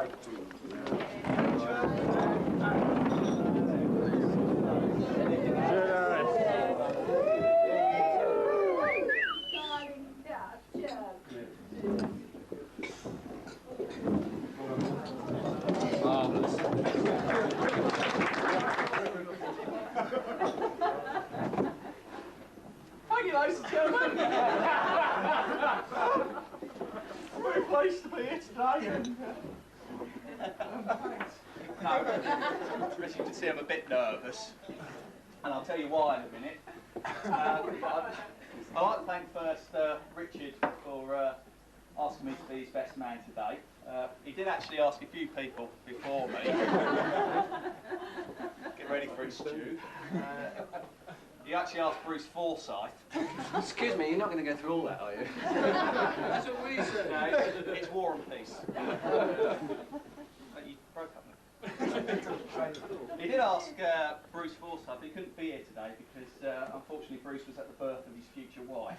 Thank you, ladies and gentlemen. I'm very pleased to be here today. As you can see, I'm a bit nervous, and I'll tell you why in a minute. I'd like to thank first Richard for asking me to be his best man today. He did actually ask a few people before me. Get ready for it, Stu. He actually asked Bruce Forsyth. Excuse me, you're not going to go through all that, are you? That's what we said. No, it's War and Peace. You broke up. He did ask Bruce Forsyth, but he couldn't be here today because unfortunately Bruce was at the birth of his future wife.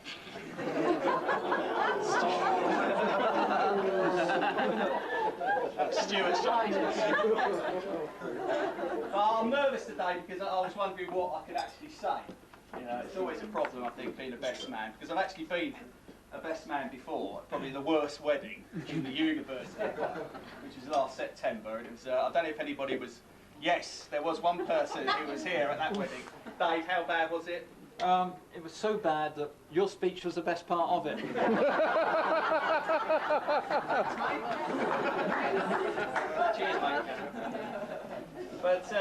Stuart's But I'm nervous today because I was wondering what I could actually say. You know, it's always a problem, I think, being a best man, because I've actually been a best man before, probably the worst wedding in the universe ever, which was last September, and it was, I don't know if anybody was, yes, there was one person who was here at that wedding. Dave, how bad was it? It was so bad that your speech was the best part of it. Cheers, mate. But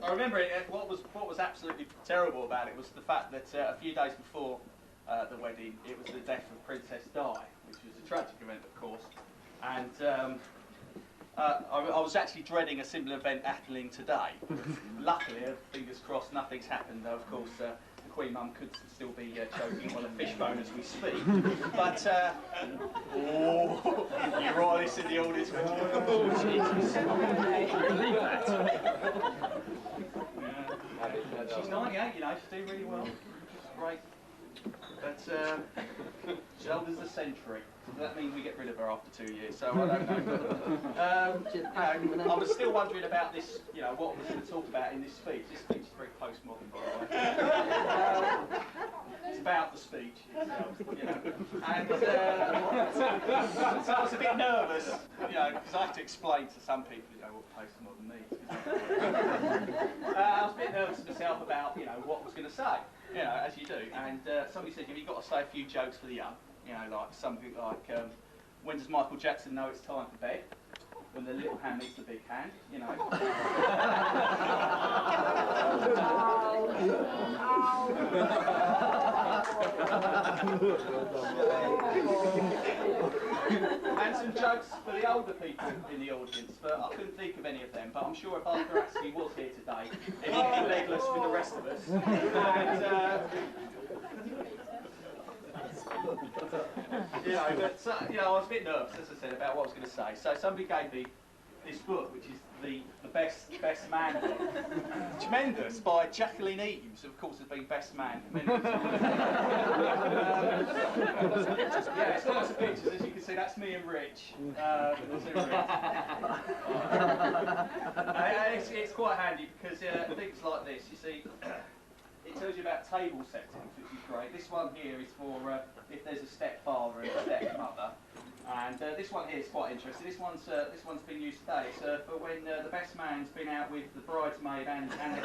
I remember what was absolutely terrible about it was the fact that a few days before the wedding, it was the death of Princess Di, which was a tragic event, of course. And I was actually dreading a similar event happening today. Luckily, fingers crossed, nothing's happened. Of course, the Queen Mum could still be choking on a fishbone as we speak. But, oh, you royalists in the audience. Oh, Jesus. Believe that. She's 98, you know, she's doing really well. She's great. But she's old as a century. Does that mean we get rid of her after 2 years? So I don't know. I was still wondering about this, you know, what we're going to talk about in this speech. This speech is very postmodern, by the way. It's about the speech itself, you know. And so I was a bit nervous, you know, because I have to explain to some people, you know, what postmodern means. I was a bit nervous myself about, you know, what I was going to say. You know, as you do, and somebody said, you've got to say a few jokes for the young, you know, like something like, when does Michael Jackson know it's time for bed? When the little hand meets the big hand, you know. And some jokes for the older people in the audience, but I couldn't think of any of them. But I'm sure if Arthur Astley was here today, he'd be legless with the rest of us. And, you know, but you know, I was a bit nervous, as I said, about what I was going to say. So somebody gave me this book, which is the best man book. Tremendous, by Jacqueline Eames, who of course has been best man for many years. Yeah, it's got lots of pictures, as you can see. That's me and Rich. It's quite handy because things like this, you see, it tells you about table settings, which is great. This one here is for if there's a stepfather and a stepmother. And this one here is quite interesting. This one's been used today. It's for when the best man's been out with the bridesmaid and that's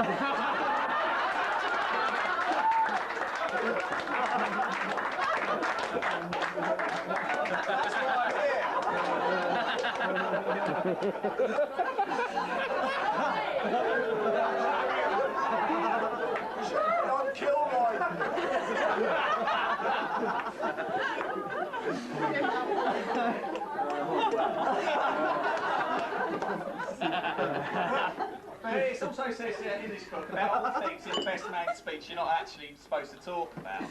why I'm here. I'm Kilroy. But it also says in this book about all things in the best man's speech you're not actually supposed to talk about.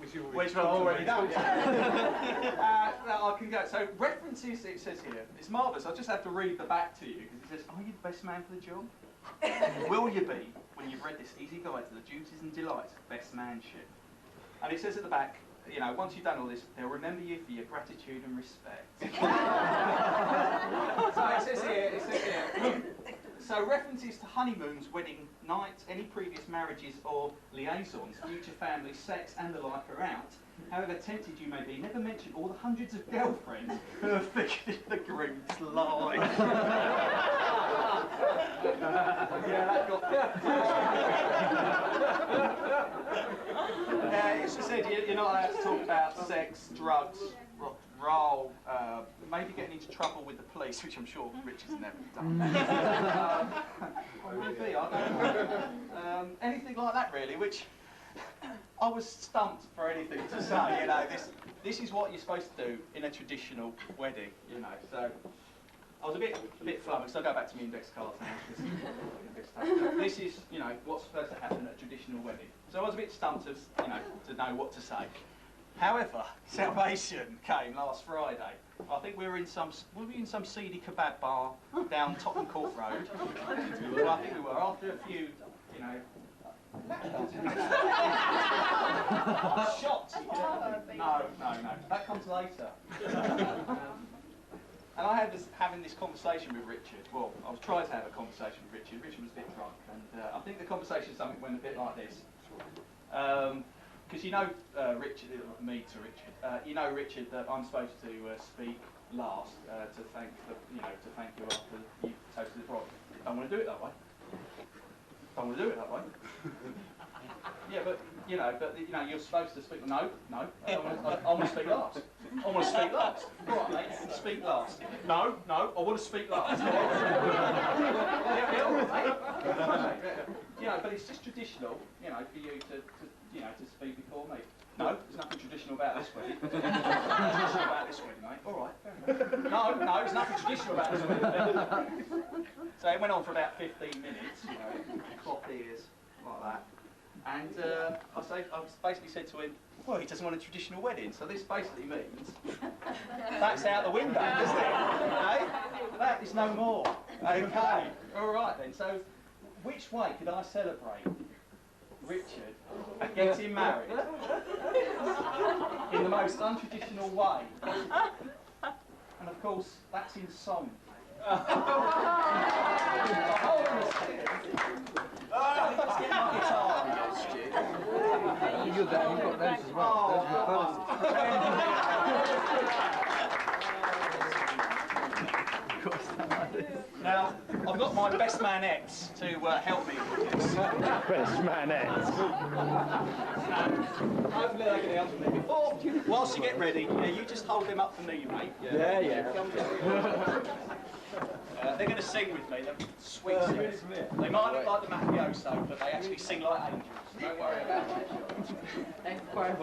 Which we've already done. I can go. So references, it says here, it's marvellous. I'll just have to read the back to you because it says, are you the best man for the job? Will you be when you've read this easy guide to the duties and delights of best manship? And it says at the back, you know, once you've done all this, they'll remember you for your gratitude and respect. So it says here, so references to honeymoons, wedding nights, any previous marriages or liaisons, future families, sex and the like are out. However tempted you may be, never mention all the hundreds of girlfriends who have figured in the groom's life. Yeah, that got... It's just said you're not allowed to talk about sex, drugs, rock and roll, maybe getting into trouble with the police, which I'm sure Richard's never done. Or maybe, I don't know. Anything like that really, which I was stumped for anything to say, you know. This is what you're supposed to do in a traditional wedding, you know. So I was a bit flummoxed. I'll go back to my index cards now. This is, you know, what's supposed to happen at a traditional wedding. So I was a bit stumped to, you know, to know what to say. However, Salvation came last Friday. I think we were in some seedy kebab bar down Tottenham Court Road. Well, I think we were after a few, you know. Shots. No. That comes later. And I had having this conversation with Richard. Well, I was trying to have a conversation with Richard. Richard was a bit drunk, and I think the conversation something went a bit like this. Because you know, Richard, me to Richard. You know, Richard, that I'm supposed to speak last to thank you after you toasted the bride. Don't want to do it that way. Don't want to do it that way. Yeah, but you know, you're supposed to speak. No. I want to speak last. I want to speak last. All right, mate. Speak last. No. I want to speak last. Yeah, all right, mate. You know, but it's just traditional, you know, for you to speak before me. No, there's nothing traditional about this wedding. There's nothing traditional about this wedding, mate. All right, fair enough. No, there's nothing traditional about this wedding. So it went on for about 15 minutes, you know, clock ears, like that. And I basically said to him, well, he doesn't want a traditional wedding, so this basically means that's out the window, doesn't it? Okay? That is no more. Okay, all right then. So which way could I celebrate Richard getting married in the most untraditional way? And of course, that's in song. Let's get my guitar. You've got those as well. Now, I've got my best man X to help me with this. Best man X. Hopefully they can help me. Whilst you get ready, you just hold them up for me, mate. Yeah. They're going to sing with me. They're sweet singers. They might look like the mafioso, but they actually sing like angels. Don't worry about it. Alright,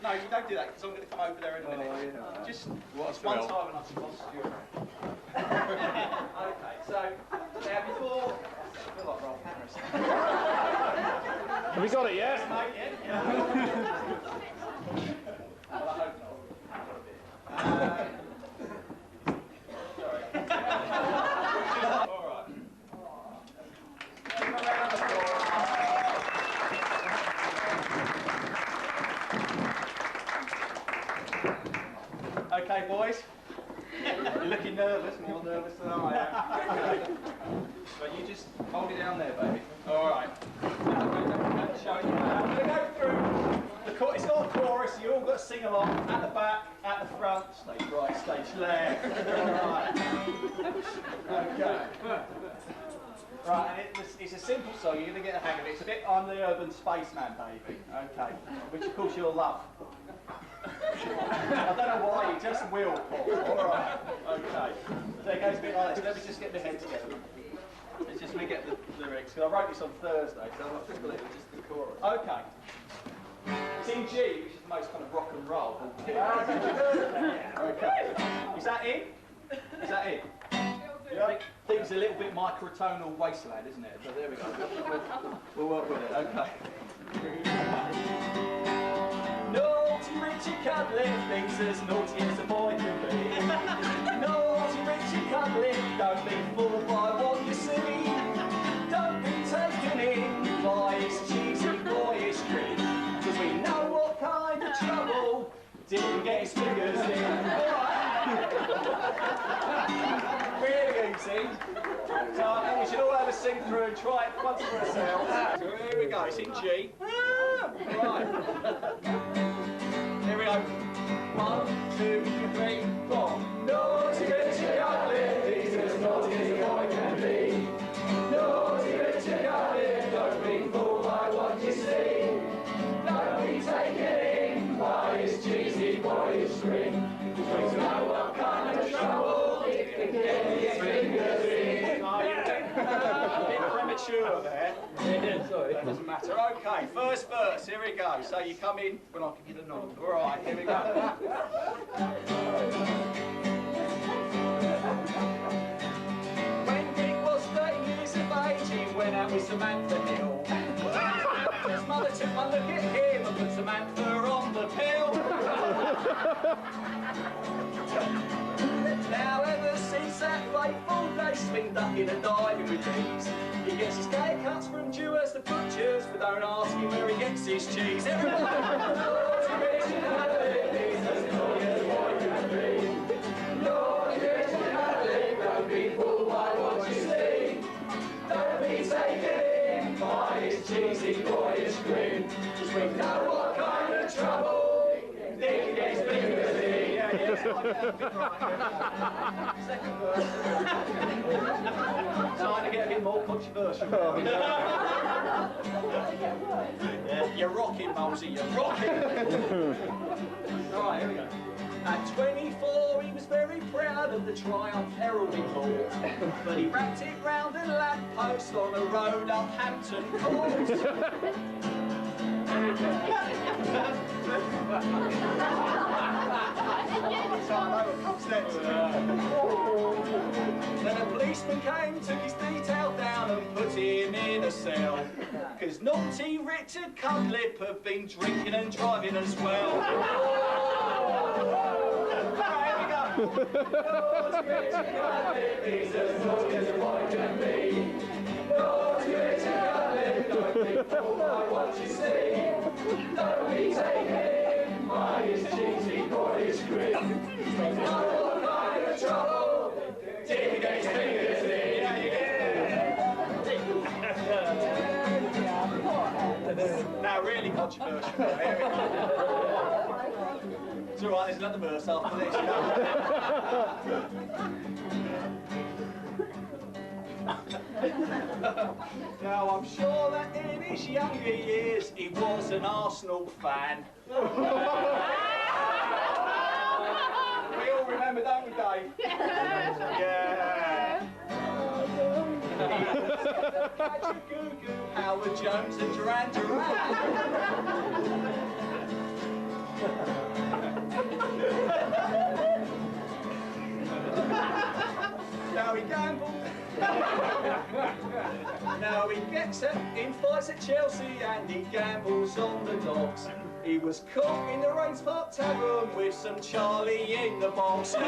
no, you don't do that because I'm going to come over there in a minute. Just one time and I can boss you around. Okay, so now before. I feel like Ralph Harris. Have we got it yet? Well, I hope not. Sorry. All right. Okay, boys. You're looking nervous, and you're nervous than I am. But you just hold it down there, baby. All right. Now, I'm going to show you. I'm going to go through. It's got a chorus, you all got to sing along, at the back, at the front, stage right, stage left. Alright. Okay. Right, and it's a simple song, you're going to get a hang of it. It's a bit I'm the Urban Spaceman, baby. Okay. Which of course you'll love. I don't know why, you just will, Paul. Alright. Okay. So it goes a bit like this. Let me just get my head together. Let's just get the lyrics. Because I wrote this on Thursday, so I think it's just the chorus. Okay. It's in G, which is the most kind of rock and roll. Okay. Is that it? Is that it? Yeah. I think it's a little bit microtonal wasteland, isn't it? But there we go. We'll work with it. Okay. Naughty Richie Cudlip thinks as naughty as a boy can be. Naughty Richie Cudlip, don't be fooled by what you see. Don't be taken didn't get his fingers in. Really easy. So I think we should all have a sing through and try it once for ourselves. So here we go, it's in G. Right. Here we go. 1, 2, 3, 4. Naughty Richard Cutlet, he's as naughty as a boy can be. Naughty Richard Cutlet, don't be fooled by what you see. Don't be taken in by his cheesy boyish grin. We know what kind of trouble it can get his fingers in. Oh, yeah. A bit premature there. Yeah, sorry. That doesn't matter. Okay, first verse, here we go. So you come in when I give you the nod. All right, here we go. When Dick was 30 years of age, he went out with Samantha Hill. His mother took one look at him and put Samantha on the pill. Now ever since that fateful day, swinged up in a diving with these. He gets his steak cuts from Dewars the butchers, but don't ask him where he gets his cheese. Everyone knows he gets it out of it, he's as naughty as boy can be. Naughty Richard Cutlet, don't be fooled by what you see. Don't be taken in by his cheesy boyish grin. Just we know what kind of trouble Dick gets fingers in. Second verse. Trying to get a bit more controversial. You're rocking, Mosey, you're rocking. Alright, here we go. At 24, he was very proud of the Triumph Herald he bought, but he wrapped it round a lamppost on a road up Hampton Court. Then a policeman came, took his detail down and put him in a cell, because naughty Richard Cutlet had been drinking and driving as well. Right, here we go. Naughty Richard Cutlet, he's as naughty as a boy can be. Naughty Richard Cutlet, don't be fooled by what you see. Don't be taken in by his cheesy boyish grin. Know what kind of trouble Dick gets fingers in. Now really controversial. It's alright, there's another verse after this. Now I'm sure that in his younger years he was an Arsenal fan. We all remember, don't we, Dave? Yeah. Goo Goo, Howard Jones and Duran Duran. Now he gambled. Now he gets in fights at Chelsea and he gambles on the docks. He was caught in the Rains Park Tavern with some Charlie in the box. So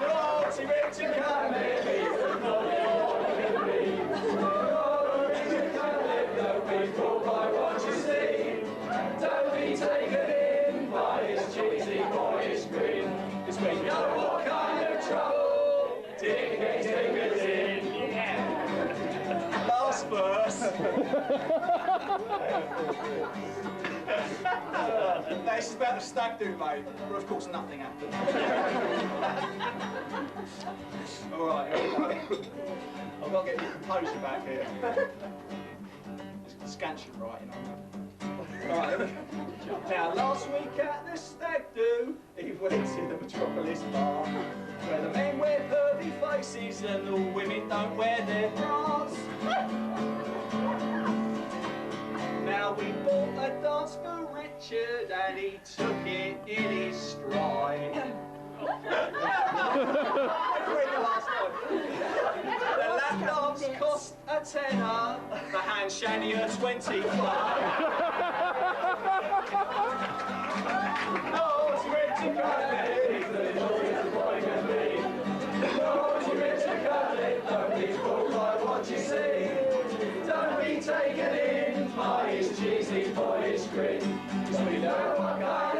Naughty Richard Cutlet, he's as naughty as boy can be. Naughty Richard Cutlet, don't be fooled by what you see. Don't be taken in by his cheesy boyish grin. Cause we know what kind of trouble Dick gets fingers in. Yeah. Last verse. This is about the stag do, mate. But of course nothing happened. Alright, here we go. I've got to get the composure back here. It's scansion right, you know. Alright, here we go. Now, last week at the stag do, he went to the Metropolis bar, where the men wear pervy faces and the women don't wear their bras. Now we bought a dance for Richard and he took it in his stride. The lap dance cost a tenner, the hand shanny a 25. Naughty Richard Cutlet, he's as naughty as a boy can be. Naughty Richard Cutlet, don't be fooled by what you see. Don't be taken in by his his boyish grin. 'Cause we know what guy